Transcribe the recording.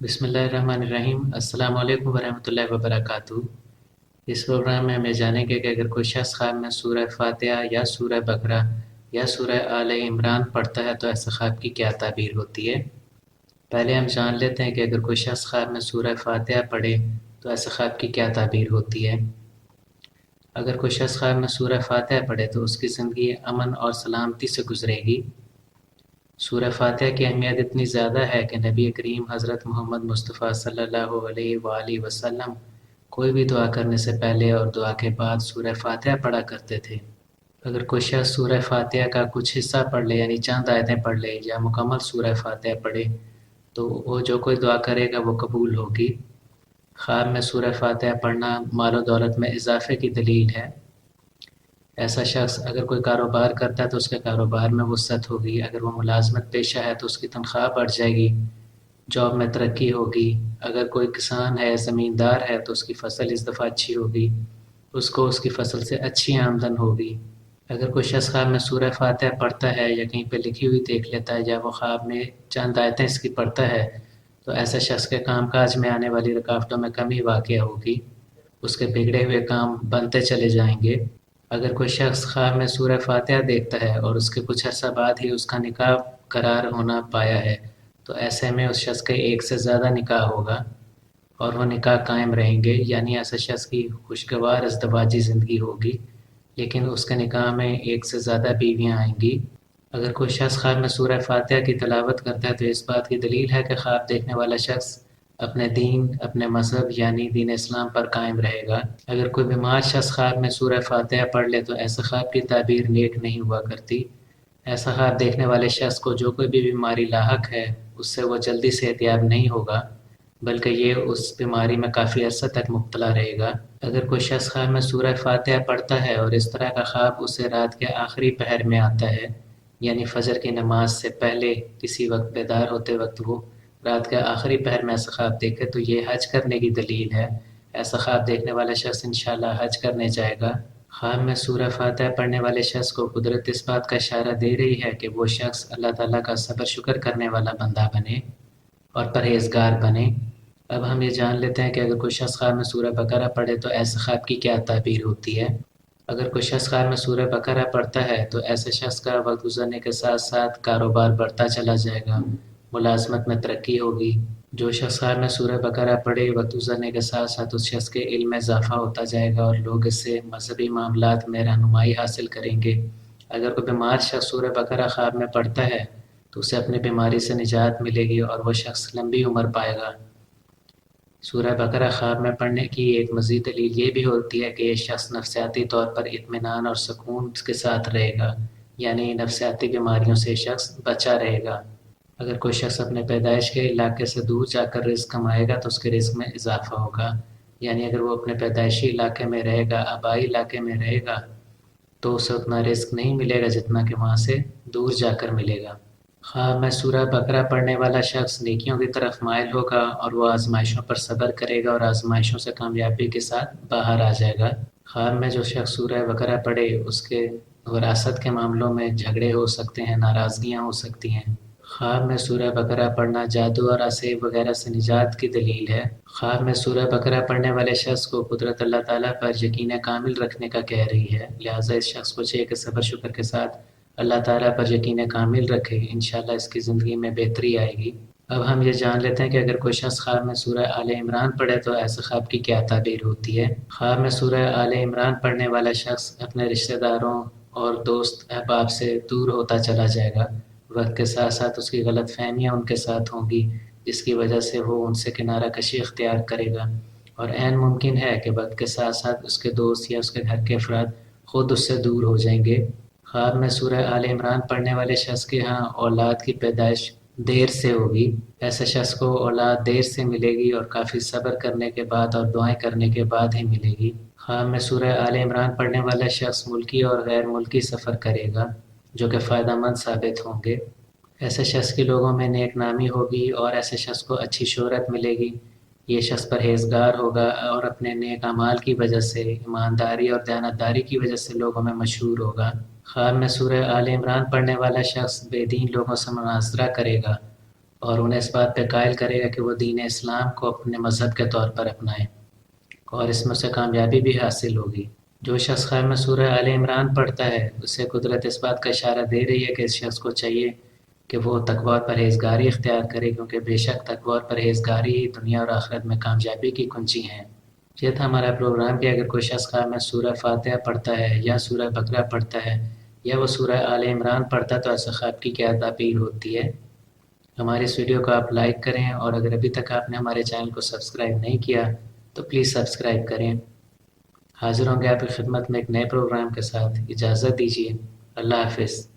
बिस्मिल्लाहिर्रहमानिर्रहीम। अस्सलाम वालेकुम वरहमतुल्लाहि वबरकातुहू। इस प्रोग्राम में हमें जानेंगे कि अगर कोई शख्स ख्वाब में सूरह फातिहा या सूरह बकरा या सूरह आले इमरान पढ़ता है तो ऐसे ख्वाब की क्या ताबीर होती है। पहले हम जान लेते हैं कि अगर कोई शख्स ख्वाब में सूरह फातिहा पढ़े तो ऐसे ख्वाब की क्या ताबीर होती है। अगर कोई शख्स ख्वाब में सूरह फातिहा पढ़े तो उसकी ज़िंदगी अमन और सलामती से गुजरेगी। सूरह फातिहा की अहमियत इतनी ज़्यादा है कि नबी करीम हज़रत मोहम्मद मुस्तफ़ा सल्लल्लाहु अलैहि वसल्लम कोई भी दुआ करने से पहले और दुआ के बाद सूरह फातिहा पढ़ा करते थे। अगर कोई शख्स सूरह फातिहा का कुछ हिस्सा पढ़ ले यानी चंद आयतें पढ़ ले या मुकम्मल सूरह फातिहा पढ़े तो वो जो कोई दुआ करेगा वो कबूल होगी। ख्वाब में सूरह फातिहा पढ़ना माल और दौलत में इजाफे की दलील है। ऐसा शख्स अगर कोई कारोबार करता है तो उसके कारोबार में वसअत होगी। अगर वो मुलाजमत पेशा है तो उसकी तनख्वाह बढ़ जाएगी, जॉब में तरक्की होगी। अगर कोई किसान है, ज़मींदार है तो उसकी फ़सल इस दफ़ा अच्छी होगी, उसको उसकी फ़सल से अच्छी आमदन होगी। अगर कोई शख्स ख्वाब में सूरह फातिहा पढ़ता है या कहीं पे लिखी हुई देख लेता है या वो ख्वाब में चंद आयतें इसकी पढ़ता है तो ऐसे शख्स के कामकाज में आने वाली रुकावटों में कमी वाक़या होगी, उसके बिगड़े हुए काम बनते चले जाएंगे। अगर कोई शख्स ख्वाब में सूरह फातिहा देखता है और उसके कुछ अर्सा बाद ही उसका निकाह करार होना पाया है तो ऐसे में उस शख्स के एक से ज़्यादा निकाह होगा और वो निकाह कायम रहेंगे, यानी ऐसे शख्स की खुशगवार अज़दवाजी ज़िंदगी होगी लेकिन उसके निकाह में एक से ज़्यादा बीवियाँ आएंगी। अगर कोई शख्स ख्वाब में सूरह फातिहा की तिलावत करता है तो इस बात की दलील है कि ख्वाब देखने वाला शख्स अपने दीन, अपने मज़हब यानी दीन इस्लाम पर कायम रहेगा। अगर कोई बीमार शख्स ख्वाब में सूरह फातिहा पढ़ ले तो ऐसे ख्वाब की ताबीर नेक नहीं हुआ करती। ऐसा ख्वाब देखने वाले शख्स को जो कोई भी बीमारी लाहक है उससे वो जल्दी सेहतयाब नहीं होगा, बल्कि ये उस बीमारी में काफ़ी अरसे तक मुब्तला रहेगा। अगर कोई शख्स ख्वाब में सूरह फातिहा पढ़ता है और इस तरह का ख्वाब उसे रात के आखिरी पहर में आता है, यानी फ़जर की नमाज से पहले किसी वक्त बेदार होते वक्त वो रात के आखिरी पहर में ऐसा ख्वाब देखे तो ये हज करने की दलील है। ऐसा ख्वाब देखने वाला शख्स इंशाअल्लाह हज करने जाएगा। ख्वाब में सूरह फातिहा पढ़ने वाले शख्स को कुदरत इस बात का इशारा दे रही है कि वो शख्स अल्लाह ताला का सब्र शुक्र करने वाला बंदा बने और परहेज़गार बने। अब हम ये जान लेते हैं कि अगर कोई शख्स ख्वाब में सूरह बकरा पढ़े तो ऐसे ख्वाब की क्या ताबीर होती है। अगर कोई शख्स ख्वाब में सूरह बकरा पढ़ता है तो ऐसे शख्स का वक्त गुजरने के साथ साथ कारोबार बढ़ता चला जाएगा, मुलाजमत में तरक्की होगी। जो शख्स ख्वाब में सूरह बकरा पढ़े वक्त गुजरने के साथ साथ उस शख्स के इल्म में इजाफा होता जाएगा और लोग इससे मजहबी मामलात में रहनुमाई हासिल करेंगे। अगर कोई बीमार शख्स सूरह बकरा ख्वाब में पढ़ता है तो उसे अपनी बीमारी से निजात मिलेगी और वह शख्स लंबी उम्र पाएगा। सूरह बकरा ख्वाब में पढ़ने की एक मज़ीद दलील ये भी होती है कि ये शख्स नफसियाती तौर पर इत्मीनान और सुकून के साथ रहेगा, यानी नफसियाती बीमारियों से शख्स बचा रहेगा। अगर कोई शख्स अपने पैदाइश के इलाके से दूर जाकर रिस्क कमाएगा तो उसके रिस्क में इजाफा होगा, यानी अगर वो अपने पैदाइशी इलाके में रहेगा, आबाई इलाके में रहेगा तो उसे उतना रिस्क नहीं मिलेगा जितना कि वहाँ से दूर जाकर मिलेगा। ख्वाब में सूरह बकरा पढ़ने वाला शख्स नेकियों की तरफ माइल होगा और वो आजमाइशों पर सब्र करेगा और आजमाइशों से कामयाबी के साथ बाहर आ जाएगा। ख्वाब में जो शख्स सूरह बकरा पढ़े उसके विरासत के मामलों में झगड़े हो सकते हैं, नाराज़गियाँ हो सकती हैं। ख्वाब में सूरह बकरा पढ़ना जादू और असेब वगैरह से निजात की दलील है। ख्वाब में सूरह बकरा पढ़ने वाले शख्स को कुदरत अल्लाह ताला पर यकीन कामिल रखने का कह रही है, लिहाजा इस शख्स को चाहिए कि सब्र शुक्र के साथ अल्लाह ताला पर यकीन कामिल रखे, इंशाअल्लाह इसकी ज़िंदगी में बेहतरी आएगी। अब हम ये जान लेते हैं कि अगर कोई शख्स ख्वाब में सूरह आले इमरान पढ़े तो ऐसे ख्वाब की क्या ताबीर होती है। ख्वाब में सूरह आले इमरान पढ़ने वाला शख्स अपने रिश्तेदारों और दोस्त अहबाब से दूर होता चला जाएगा। वक्त के साथ साथ उसकी गलत फहमियाँ उनके साथ होंगी जिसकी वजह से वो उनसे किनारा कशी इख्तियार करेगा और ऐन मुमकिन है कि वक्त के साथ साथ उसके दोस्त या उसके घर के अफराद खुद उससे दूर हो जाएंगे। ख्वाब में सूरह आले इमरान पढ़ने वाले शख्स के यहाँ औलाद की पैदाइश देर से होगी। ऐसे शख्स को औलाद देर से मिलेगी और काफ़ी सब्र करने के बाद और दुआएं करने के बाद ही मिलेगी। ख्वाब में सूरह आले इमरान पढ़ने वाला शख्स मुल्की और गैर मुल्की सफ़र करेगा जो कि फ़ायदेमंद साबित होंगे। ऐसे शख्स की लोगों में नेक नामी होगी और ऐसे शख्स को अच्छी शोहरत मिलेगी। ये शख्स परहेजगार होगा और अपने नेक अमाल की वजह से, ईमानदारी और दयानतदारी की वजह से लोगों में मशहूर होगा। ख्वाब में सूरह आले इमरान पढ़ने वाला शख्स बेदीन लोगों से मुनाजरा करेगा اور انہیں اس بات پہ قائل کرے گا کہ وہ دین اسلام کو اپنے مذہب کے طور پر اپنائیں، اور اس میں اسے کامیابی بھی حاصل ہوگی۔ جو شخص خواب میں سورہ آل عمران پڑھتا ہے، اسے قدرت اس بات کا اشارہ دے رہی ہے کہ اس شخص کو چاہیے کہ وہ تقوی اور پرہیزگاری اختیار کرے، کیونکہ بے شک تقوی اور پرہیزگاری ہی دنیا اور آخرت میں کامیابی کی کنجی ہیں۔ یہ تھا ہمارا پروگرام کہ اگر کوئی شخص خواب میں سورہ فاتحہ پڑھتا ہے یا سورہ بقرہ پڑھتا ہے یا وہ سورہ آل عمران پڑھتا ہے تو ایسے خواب کی کیا تعبیر ہوتی ہے۔ ہماری اس ویڈیو کو آپ لائک کریں، اور اگر ابھی تک آپ نے ہمارے چینل کو سبسکرائب نہیں کیا تو پلیز سبسکرائب کریں۔ حاضر ہوں گے آپ کی خدمت میں ایک نئے پروگرام کے ساتھ۔ اجازت دیجیے، اللہ حافظ۔